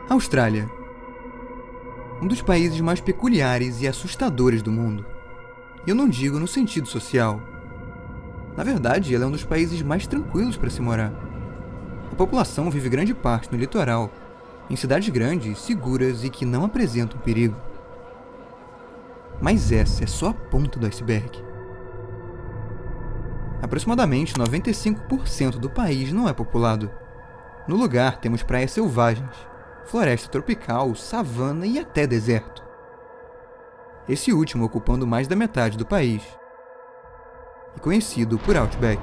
Austrália. Um dos países mais peculiares e assustadores do mundo. E eu não digo no sentido social. Na verdade, ela é um dos países mais tranquilos para se morar. A população vive grande parte no litoral, em cidades grandes, seguras e que não apresentam perigo. Mas essa é só a ponta do iceberg. Aproximadamente 95% do país não é populado. No lugar temos praias selvagens, floresta tropical, savana e até deserto. Esse último ocupando mais da metade do país. E conhecido por Outback.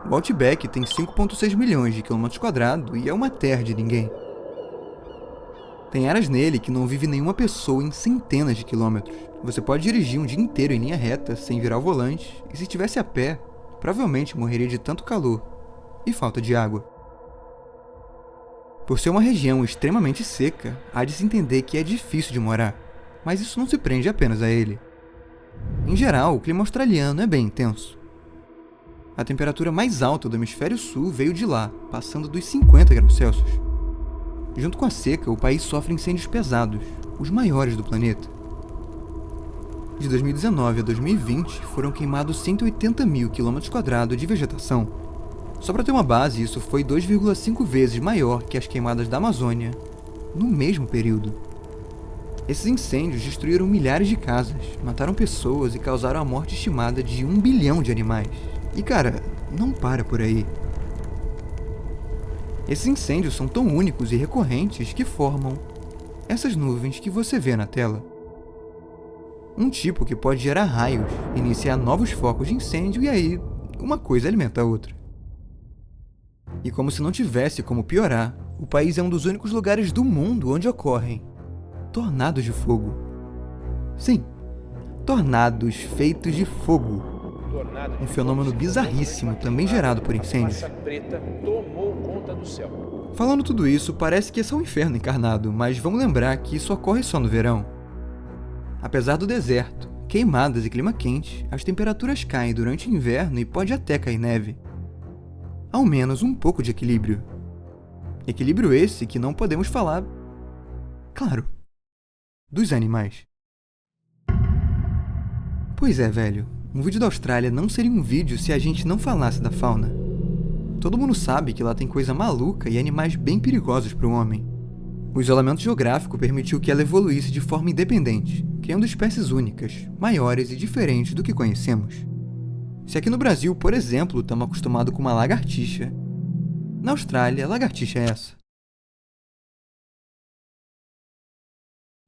O Outback tem 5,6 milhões de quilômetros quadrados e é uma terra de ninguém. Tem áreas nele que não vive nenhuma pessoa em centenas de quilômetros. Você pode dirigir um dia inteiro em linha reta, sem virar o volante, e se estivesse a pé, provavelmente morreria de tanto calor e falta de água. Por ser uma região extremamente seca, há de se entender que é difícil de morar, mas isso não se prende apenas a ele. Em geral, o clima australiano é bem intenso. A temperatura mais alta do hemisfério sul veio de lá, passando dos 50 graus Celsius. Junto com a seca, o país sofre incêndios pesados, os maiores do planeta. De 2019 a 2020, foram queimados 180 mil km² de vegetação. Só para ter uma base, isso foi 2,5 vezes maior que as queimadas da Amazônia, no mesmo período. Esses incêndios destruíram milhares de casas, mataram pessoas e causaram a morte estimada de 1 bilhão de animais. E cara, não para por aí. Esses incêndios são tão únicos e recorrentes que formam essas nuvens que você vê na tela. Um tipo que pode gerar raios, iniciar novos focos de incêndio e aí uma coisa alimenta a outra. E como se não tivesse como piorar, o país é um dos únicos lugares do mundo onde ocorrem tornados de fogo. Sim, tornados feitos de fogo. Um fenômeno bizarríssimo, também gerado por incêndios. Falando tudo isso, parece que esse é um inferno encarnado, mas vamos lembrar que isso ocorre só no verão. Apesar do deserto, queimadas e clima quente, as temperaturas caem durante o inverno e pode até cair neve. Ao menos um pouco de equilíbrio. Equilíbrio esse que não podemos falar, claro, dos animais. Pois é, velho. Um vídeo da Austrália não seria um vídeo se a gente não falasse da fauna. Todo mundo sabe que lá tem coisa maluca e animais bem perigosos para o homem. O isolamento geográfico permitiu que ela evoluísse de forma independente, criando espécies únicas, maiores e diferentes do que conhecemos. Se aqui no Brasil, por exemplo, estamos acostumados com uma lagartixa, na Austrália, a lagartixa é essa.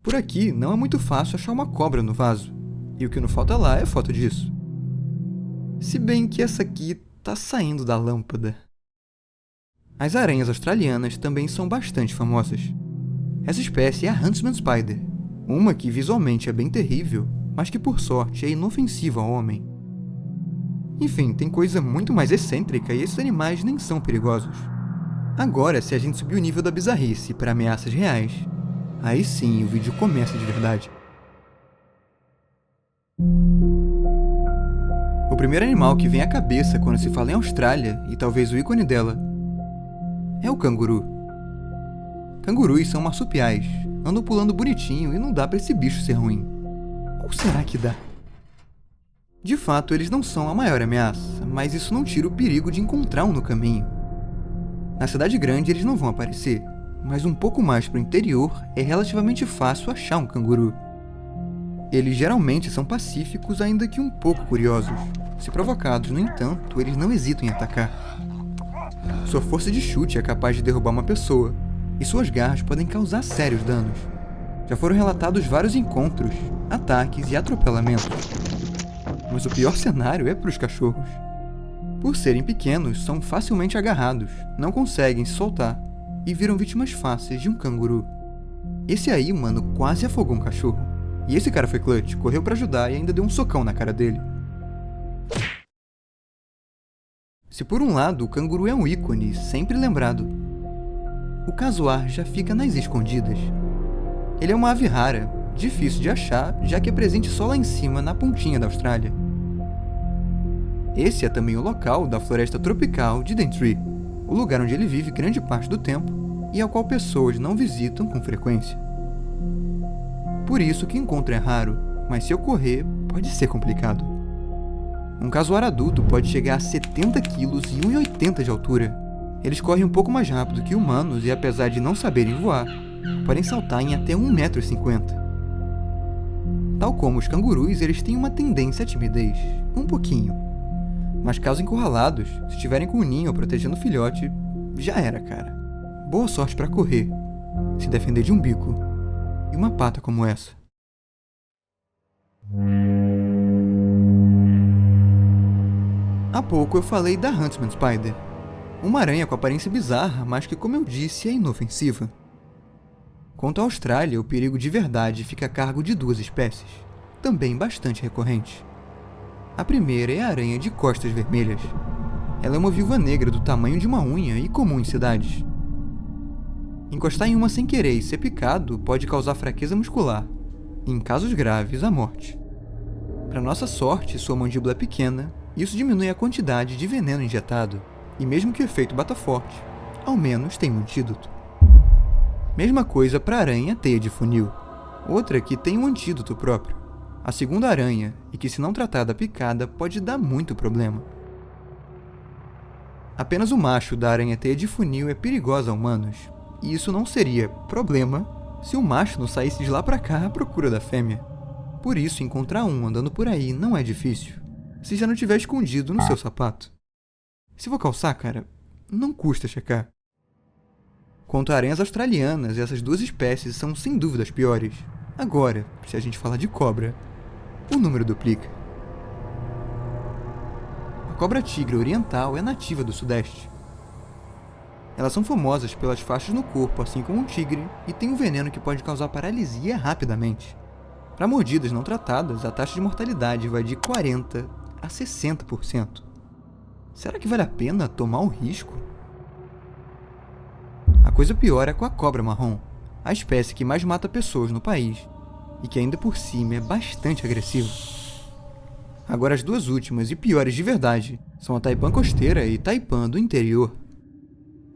Por aqui, não é muito fácil achar uma cobra no vaso. E o que não falta lá é foto disso. Se bem que essa aqui tá saindo da lâmpada. As aranhas australianas também são bastante famosas. Essa espécie é a Huntsman Spider, uma que visualmente é bem terrível, mas que por sorte é inofensiva ao homem. Enfim, tem coisa muito mais excêntrica e esses animais nem são perigosos. Agora, se a gente subir o nível da bizarrice para ameaças reais, aí sim o vídeo começa de verdade. O primeiro animal que vem à cabeça quando se fala em Austrália, e talvez o ícone dela, é o canguru. Cangurus são marsupiais, andam pulando bonitinho e não dá pra esse bicho ser ruim. Ou será que dá? De fato, eles não são a maior ameaça, mas isso não tira o perigo de encontrar um no caminho. Na cidade grande eles não vão aparecer, mas um pouco mais pro interior é relativamente fácil achar um canguru. Eles geralmente são pacíficos, ainda que um pouco curiosos. Se provocados, no entanto, eles não hesitam em atacar. Sua força de chute é capaz de derrubar uma pessoa, e suas garras podem causar sérios danos. Já foram relatados vários encontros, ataques e atropelamentos. Mas o pior cenário é para os cachorros. Por serem pequenos, são facilmente agarrados, não conseguem se soltar, e viram vítimas fáceis de um canguru. Esse aí, mano, quase afogou um cachorro. E esse cara foi clutch, correu pra ajudar e ainda deu um socão na cara dele. Se por um lado o canguru é um ícone, sempre lembrado, o casuar já fica nas escondidas. Ele é uma ave rara, difícil de achar, já que é presente só lá em cima, na pontinha da Austrália. Esse é também o local da floresta tropical de Daintree, o lugar onde ele vive grande parte do tempo e ao qual pessoas não visitam com frequência. Por isso que o encontro é raro, mas se ocorrer, pode ser complicado. Um casuar adulto pode chegar a 70 quilos e 1,80 de altura. Eles correm um pouco mais rápido que humanos e, apesar de não saberem voar, podem saltar em até 1,50 m. Tal como os cangurus, eles têm uma tendência à timidez, um pouquinho. Mas caso encurralados, se estiverem com um ninho protegendo o filhote, já era, cara. Boa sorte para correr, se defender de um bico e uma pata como essa. Há pouco eu falei da Huntsman Spider, uma aranha com aparência bizarra, mas que, como eu disse, é inofensiva. Quanto à Austrália, o perigo de verdade fica a cargo de duas espécies, também bastante recorrentes. A primeira é a aranha de costas vermelhas. Ela é uma viúva negra do tamanho de uma unha e comum em cidades. Encostar em uma sem querer e ser picado pode causar fraqueza muscular, e, em casos graves, a morte. Para nossa sorte, sua mandíbula é pequena, e isso diminui a quantidade de veneno injetado, e mesmo que o efeito bata forte, ao menos tem um antídoto. Mesma coisa para a aranha teia de funil, outra que tem um antídoto próprio. A segunda aranha, e que se não tratada picada pode dar muito problema. Apenas o macho da aranha teia de funil é perigosa a humanos, e isso não seria problema se o macho não saísse de lá pra cá à procura da fêmea. Por isso, encontrar um andando por aí não é difícil, se já não tiver escondido no seu sapato. Se for calçar, cara, não custa checar. Quanto a aranhas australianas, essas duas espécies são sem dúvida as piores. Agora, se a gente falar de cobra, o número duplica. A cobra-tigre oriental é nativa do sudeste. Elas são famosas pelas faixas no corpo, assim como um tigre, e tem um veneno que pode causar paralisia rapidamente. Para mordidas não tratadas, a taxa de mortalidade vai de 40% a 60%. Será que vale a pena tomar o risco? A coisa pior é com a cobra marrom, a espécie que mais mata pessoas no país, e que ainda por cima é bastante agressiva. Agora as duas últimas e piores de verdade são a taipã costeira e taipã do interior.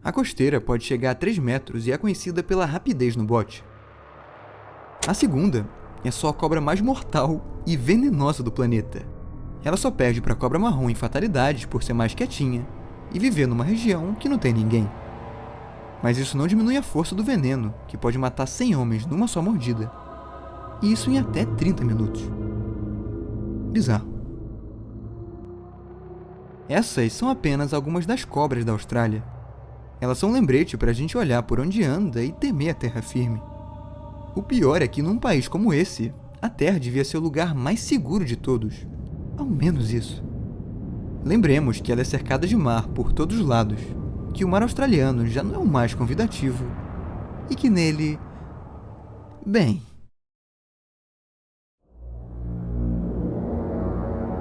A costeira pode chegar a 3 metros e é conhecida pela rapidez no bote. A segunda é só a cobra mais mortal e venenosa do planeta. Ela só perde para a cobra marrom em fatalidades por ser mais quietinha e viver numa região que não tem ninguém. Mas isso não diminui a força do veneno, que pode matar 100 homens numa só mordida. E isso em até 30 minutos. Bizarro. Essas são apenas algumas das cobras da Austrália. Elas são um lembrete para a gente olhar por onde anda e temer a terra firme. O pior é que num país como esse, a terra devia ser o lugar mais seguro de todos. Ao menos isso. Lembremos que ela é cercada de mar por todos os lados, que o mar australiano já não é o mais convidativo, e que nele... bem...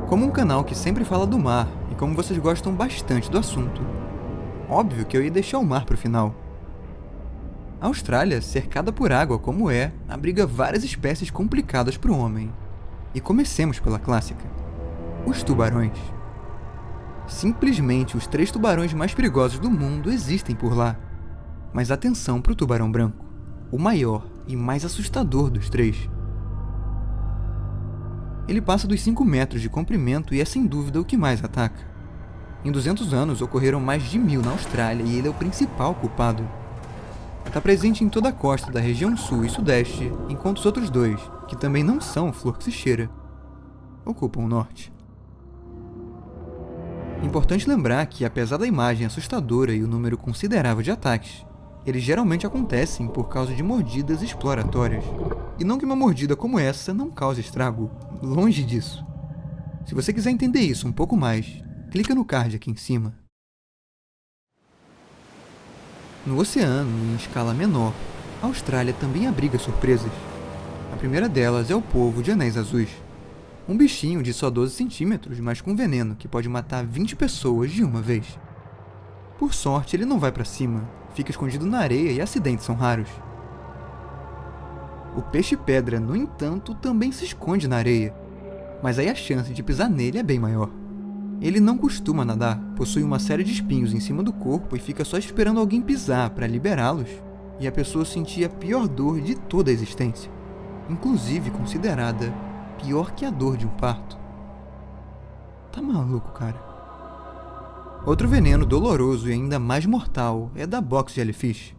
Como um canal que sempre fala do mar, e como vocês gostam bastante do assunto, óbvio que eu ia deixar o mar pro final. A Austrália, cercada por água como é, abriga várias espécies complicadas para o homem. E comecemos pela clássica: os tubarões. Simplesmente os 3 tubarões mais perigosos do mundo existem por lá. Mas atenção para o tubarão branco, o maior e mais assustador dos 3. Ele passa dos 5 metros de comprimento e é sem dúvida o que mais ataca. Em 200 anos ocorreram mais de 1000 na Austrália e ele é o principal culpado. Está presente em toda a costa da região sul e sudeste, enquanto os outros 2, que também não são flor que se cheira, ocupam o norte. Importante lembrar que, apesar da imagem assustadora e o número considerável de ataques, eles geralmente acontecem por causa de mordidas exploratórias. E não que uma mordida como essa não cause estrago, longe disso. Se você quiser entender isso um pouco mais, clica no card aqui em cima. No oceano, em escala menor, a Austrália também abriga surpresas. A primeira delas é o polvo de anéis azuis. Um bichinho de só 12 centímetros, mas com veneno que pode matar 20 pessoas de uma vez. Por sorte, ele não vai para cima, fica escondido na areia e acidentes são raros. O peixe-pedra, no entanto, também se esconde na areia, mas aí a chance de pisar nele é bem maior. Ele não costuma nadar, possui uma série de espinhos em cima do corpo e fica só esperando alguém pisar para liberá-los, e a pessoa sentir a pior dor de toda a existência, inclusive considerada pior que a dor de um parto. Tá maluco, cara? Outro veneno doloroso e ainda mais mortal é da box jellyfish.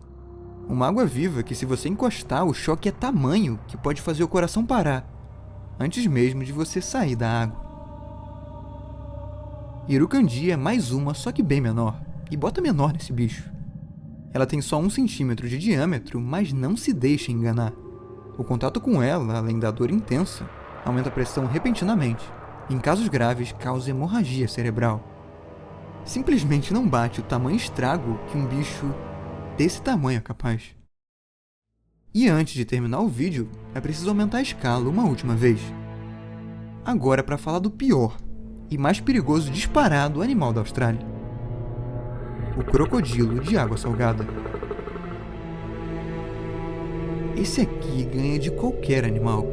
Uma água-viva que, se você encostar, o choque é tamanho que pode fazer o coração parar, antes mesmo de você sair da água. Irukandji é mais uma, só que bem menor, e bota menor nesse bicho. Ela tem só 1 centímetro de diâmetro, mas não se deixa enganar. O contato com ela, além da dor intensa, aumenta a pressão repentinamente. Em casos graves, causa hemorragia cerebral. Simplesmente não bate o tamanho estrago que um bicho desse tamanho é capaz. E antes de terminar o vídeo, é preciso aumentar a escala uma última vez. Agora para falar do pior e mais perigoso disparado animal da Austrália. O crocodilo de água salgada. Esse aqui ganha de qualquer animal.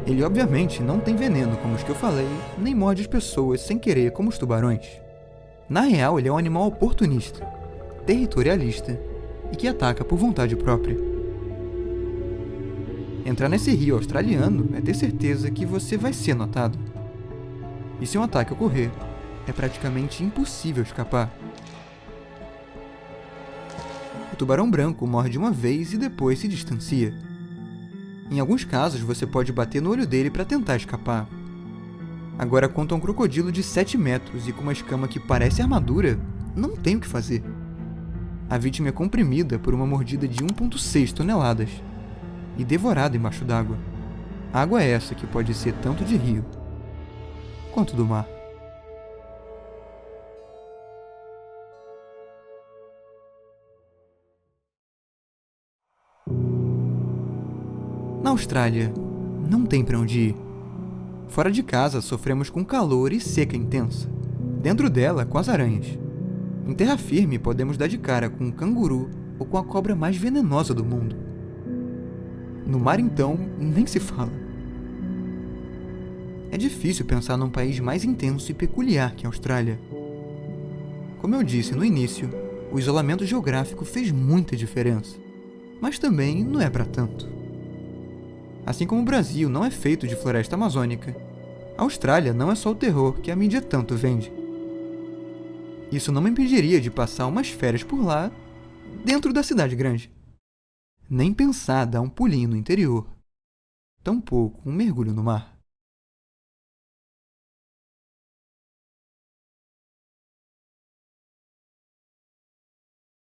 Ele obviamente não tem veneno como os que eu falei, nem morde as pessoas sem querer como os tubarões. Na real, ele é um animal oportunista, territorialista e que ataca por vontade própria. Entrar nesse rio australiano é ter certeza que você vai ser notado. E se um ataque ocorrer, é praticamente impossível escapar. O tubarão branco morde uma vez e depois se distancia. Em alguns casos, você pode bater no olho dele para tentar escapar. Agora, quanto a um crocodilo de 7 metros e com uma escama que parece armadura, não tem o que fazer. A vítima é comprimida por uma mordida de 1,6 toneladas e devorada embaixo d'água. Água é essa que pode ser tanto de rio quanto do mar. Na Austrália, não tem para onde ir. Fora de casa, sofremos com calor e seca intensa. Dentro dela, com as aranhas. Em terra firme, podemos dar de cara com um canguru ou com a cobra mais venenosa do mundo. No mar, então, nem se fala. É difícil pensar num país mais intenso e peculiar que a Austrália. Como eu disse no início, o isolamento geográfico fez muita diferença, mas também não é para tanto. Assim como o Brasil não é feito de floresta amazônica, a Austrália não é só o terror que a mídia tanto vende. Isso não me impediria de passar umas férias por lá, dentro da cidade grande. Nem pensar dar um pulinho no interior, tampouco um mergulho no mar.